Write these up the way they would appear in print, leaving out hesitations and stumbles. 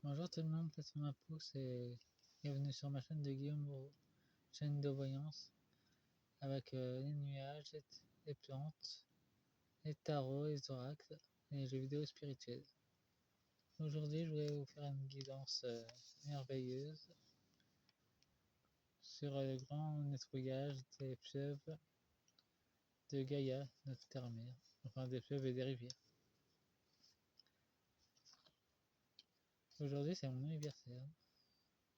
Bonjour tout le monde, c'est ma pouce et bienvenue sur ma chaîne de Guillaume Moreau, chaîne de voyance avec les nuages, les plantes, les tarots, les oracles et les jeux vidéo spirituels. Aujourd'hui, je vais vous faire une guidance merveilleuse sur le grand nettoyage des fleuves de Gaïa, notre terre-mère, enfin des fleuves et des rivières. Aujourd'hui, c'est mon anniversaire,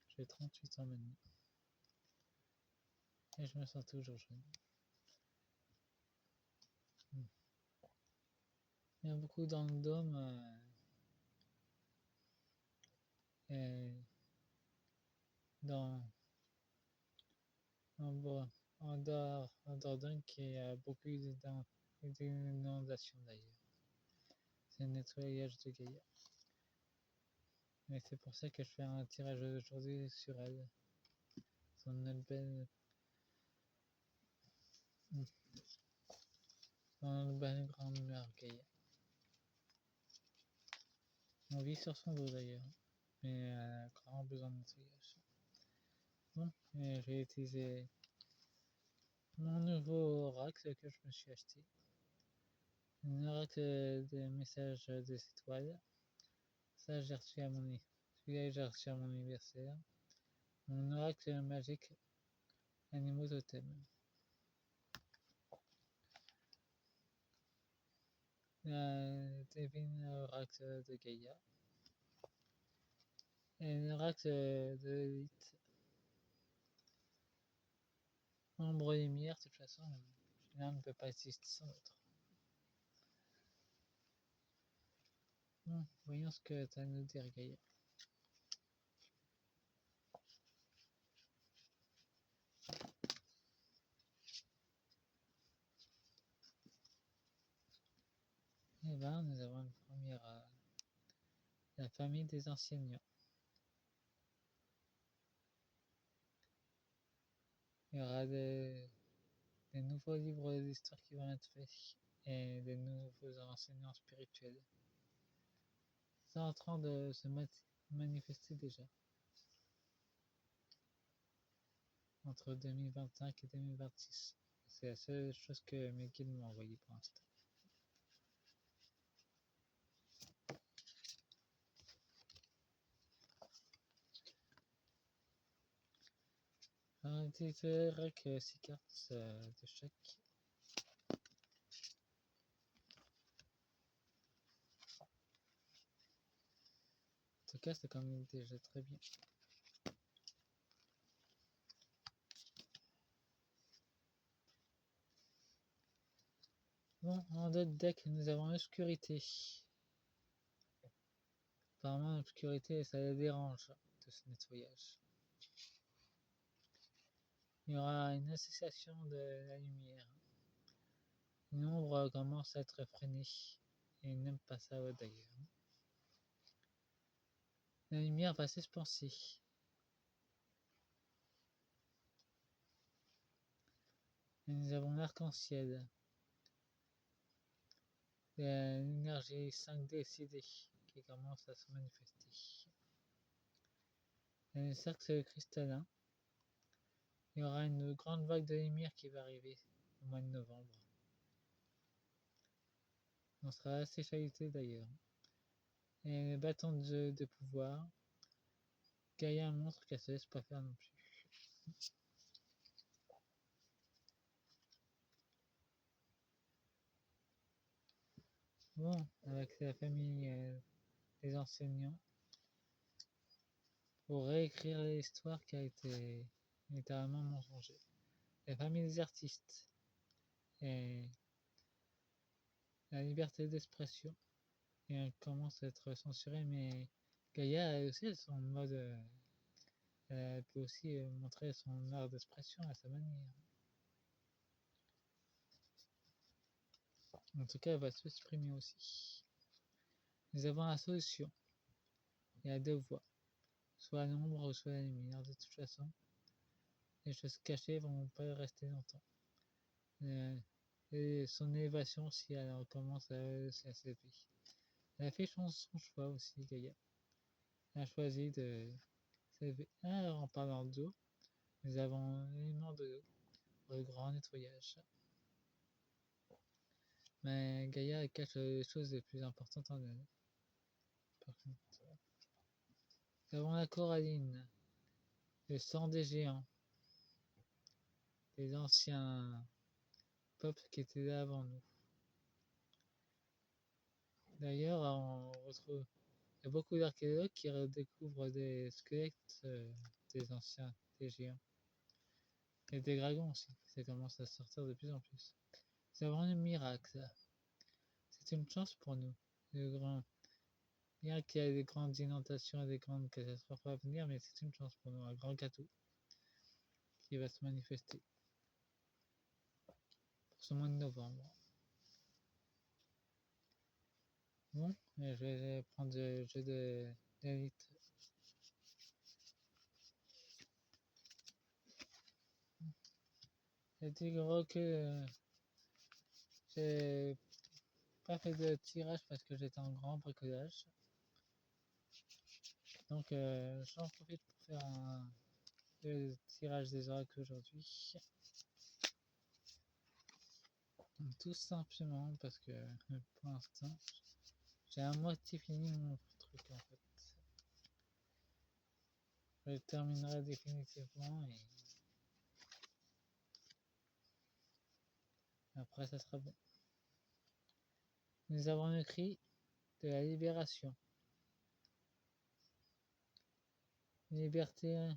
j'ai 38 ans maintenant et je me sens toujours jeune. Il y a beaucoup dans le dôme et dans en Dordogne qui a beaucoup d'inondations d'ailleurs. C'est un nettoyage de Gaïa. Mais c'est pour ça que je fais un tirage aujourd'hui sur elle. Son belle, son belle grand-mère Gaïa. On vit sur son dos d'ailleurs. Mais elle a grand besoin de nettoyage. Bon, et j'ai utilisé mon nouveau oracle que je me suis acheté. Un oracle de messages des étoiles. Ça, j'ai reçu à celui-là, j'ai reçu à mon anniversaire. Mon oracle magique animaux totem. La divine oracle de Gaïa. Et l'oracle de Lilith. Ombre et lumière, de toute façon, l'un ne peut pas exister sans l'autre. Bon, voyons ce que tu as à nous dire, Gaïa. Eh ben, nous avons une première, la famille des enseignants. Il y aura des nouveaux livres d'histoire qui vont être faits et des nouveaux enseignants spirituels. C'est en train de se manifester déjà. Entre 2025 et 2026. C'est la seule chose que mes guides m'ont envoyé pour l'instant. J'utiliserai que 6 cartes de chaque. En tout cas, c'est quand même déjà très bien. Bon, en d'autres decks, nous avons l'obscurité. Apparemment, l'obscurité, ça les dérange de ce nettoyage. Il y aura une association de la lumière. Une ombre commence à être freinée. Et il n'aime pas ça d'ailleurs. La lumière va s'espancer. Et nous avons l'arc-en-ciel. L'énergie 5D CD qui commence à se manifester. Et le cercle cristallin. Il y aura une grande vague de lumière qui va arriver au mois de novembre. On sera assez chahuté d'ailleurs. Et le bâton de pouvoir. Gaïa montre qu'elle se laisse pas faire non plus. Bon, avec la famille des enseignants, pour réécrire l'histoire qui a été littéralement mensongère. La famille des artistes et la liberté d'expression. Et elle commence à être censurée, mais Gaïa elle aussi, son mode, elle peut aussi montrer son art d'expression à sa manière. En tout cas, elle va s'exprimer aussi. Nous avons la solution. Il y a deux voies. Soit l'ombre ou soit la lumière. De toute façon, les choses cachées vont pas rester longtemps. Et son élévation, si elle commence à s'élever. Elle a fait son choix aussi, Gaïa. a choisi de s'élever. En parlant d'eau, nous avons un élément de l'eau pour le grand nettoyage. Mais Gaïa cache les choses les plus importantes en elle. Par contre, nous avons la coralline, le sang des géants, les anciens peuples qui étaient là avant nous. D'ailleurs, on retrouve il y a beaucoup d'archéologues qui redécouvrent des squelettes des anciens, des géants. Et des dragons aussi, ça commence à sortir de plus en plus. C'est vraiment un miracle. C'est une chance pour nous. Bien qu'il y ait des grandes inondations et des grandes catastrophes à venir, mais c'est une chance pour nous, un grand gâteau qui va se manifester pour ce mois de novembre. Bon, je vais prendre le jeu d'élite. J'ai que j'ai pas fait de tirage parce que j'étais en grand bricolage. Donc j'en profite pour faire le tirage des oracles aujourd'hui. Tout simplement parce que pour l'instant j'ai à moitié fini mon truc en fait. Je le terminerai définitivement et après ça sera bon. Nous avons écrit de la libération. Liberté,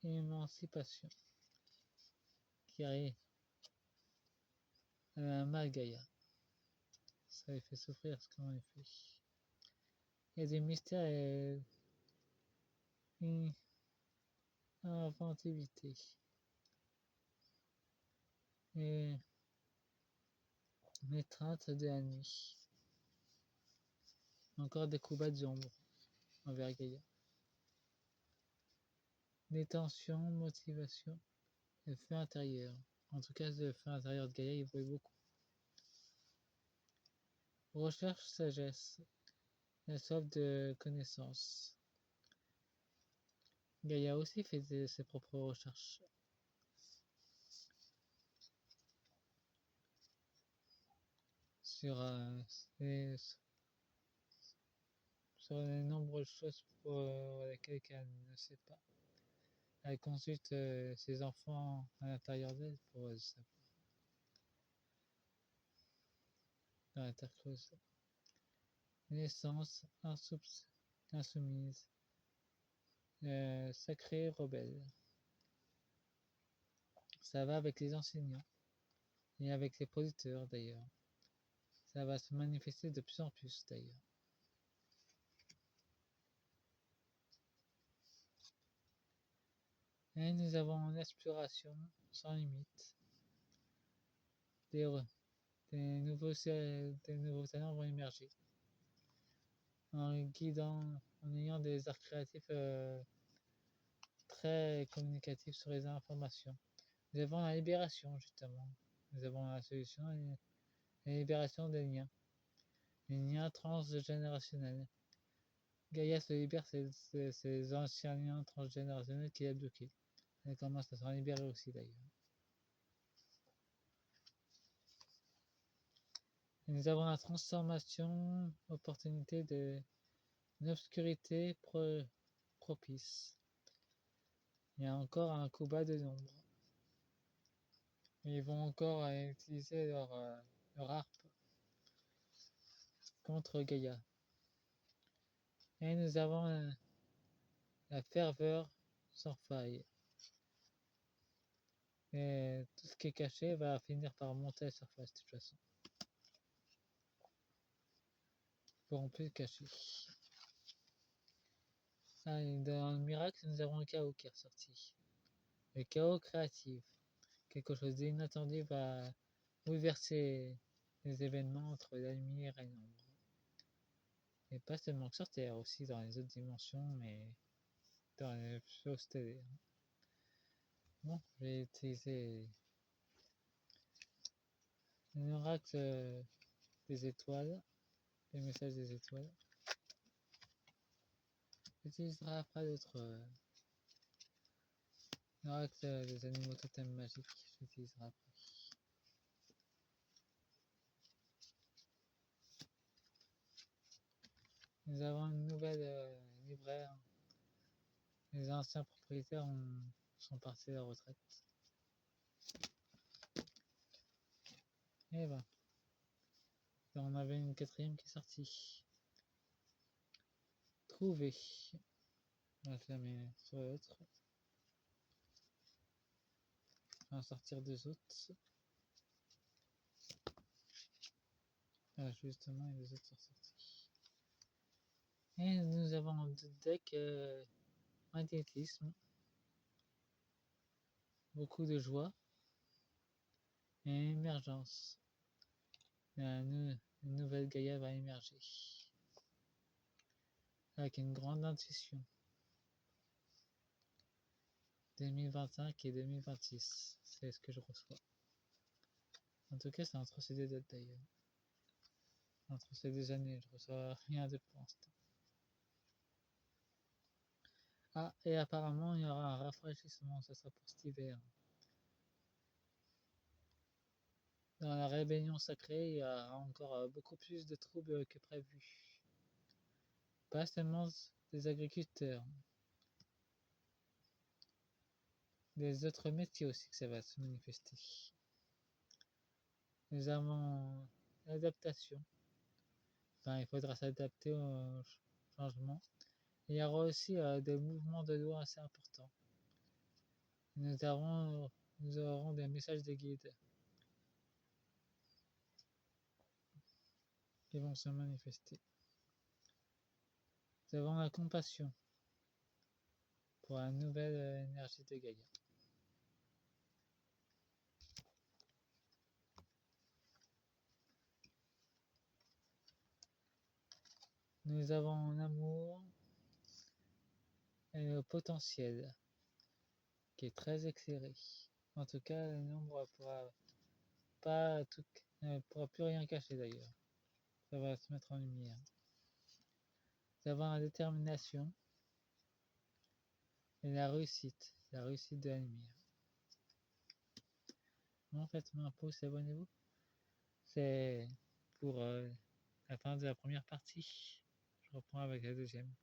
émancipation. Qui arrive à la Malgaïa. Ça les fait souffrir ce qu'on a fait. Il y a des mystères et une inventivité. Et l'étreinte de la nuit. Encore des combats d'ombre envers Gaïa. Détention, motivation et feu intérieur. En tout cas, le feu intérieur de Gaïa, il brûle beaucoup. Recherche, sagesse, la soif de connaissance. Gaïa aussi fait ses propres recherches. Sur les nombreuses choses pour lesquelles elle ne sait pas. Elle consulte ses enfants à l'intérieur d'elle pour savoir. Dans l'interclose. Naissance insoumise. Sacrée rebelle. Ça va avec les enseignants et avec les producteurs d'ailleurs. Ça va se manifester de plus en plus d'ailleurs. Et nous avons une exploration sans limite. Des nouveaux talents vont émerger. En ayant des arts créatifs très communicatifs sur les informations. Nous avons la libération justement. Nous avons la solution et la libération des liens. Les liens transgénérationnels. Gaïa se libère ces anciens liens transgénérationnels qu'il a bloqués. Elle commence à s'en libérer aussi d'ailleurs. Et nous avons la transformation, opportunité de l'obscurité propice. Il y a encore un combat de l'ombre. Ils vont encore utiliser leur harpe contre Gaïa. Et nous avons la ferveur sans faille. Et tout ce qui est caché va finir par monter à la surface de toute façon. Ils pourront plus le cacher. Dans le miracle, nous avons le chaos qui est ressorti. Le chaos créatif. Quelque chose d'inattendu va bouleverser les événements entre la lumière et l'ombre. Et pas seulement que sur Terre, aussi dans les autres dimensions, mais dans les choses stellaires. Bon, je vais utiliser l'oracle des étoiles, les messages des étoiles. J'utiliserai après d'autres des animaux totems magiques. J'utiliserai après. Nous avons une nouvelle libraire. Les anciens propriétaires sont partis à la retraite. Et ben, on avait une quatrième qui est sortie. Trouver. On va faire sur l'autre. On va sortir deux autres. Ah, justement, les deux autres sont sortis. Et nous avons deux decks magnétisme. Beaucoup de joie. Et émergence. Une nouvelle Gaïa va émerger. Avec une grande intuition. 2025 et 2026, c'est ce que je reçois. En tout cas, c'est entre ces deux dates d'ailleurs. Entre ces deux années, je reçois rien de pour l'instant. Ah, et apparemment, il y aura un rafraîchissement, ça sera pour cet hiver. Dans la rébellion sacrée, il y aura encore beaucoup plus de troubles que prévu. Pas seulement des agriculteurs, des autres métiers aussi que ça va se manifester. Nous avons l'adaptation. Enfin, il faudra s'adapter au changement. Il y aura aussi des mouvements de doigts assez importants. Nous aurons des messages de guide qui vont se manifester. Nous avons la compassion pour la nouvelle énergie de Gaïa. Nous avons l'amour et le potentiel qui est très éclairé. En tout cas, le nombre ne pourra plus rien cacher d'ailleurs. Ça va se mettre en lumière. Nous avons la détermination et la réussite de la lumière. En fait, un pouce, abonnez-vous. C'est pour la fin de la première partie. Je reprends avec la deuxième.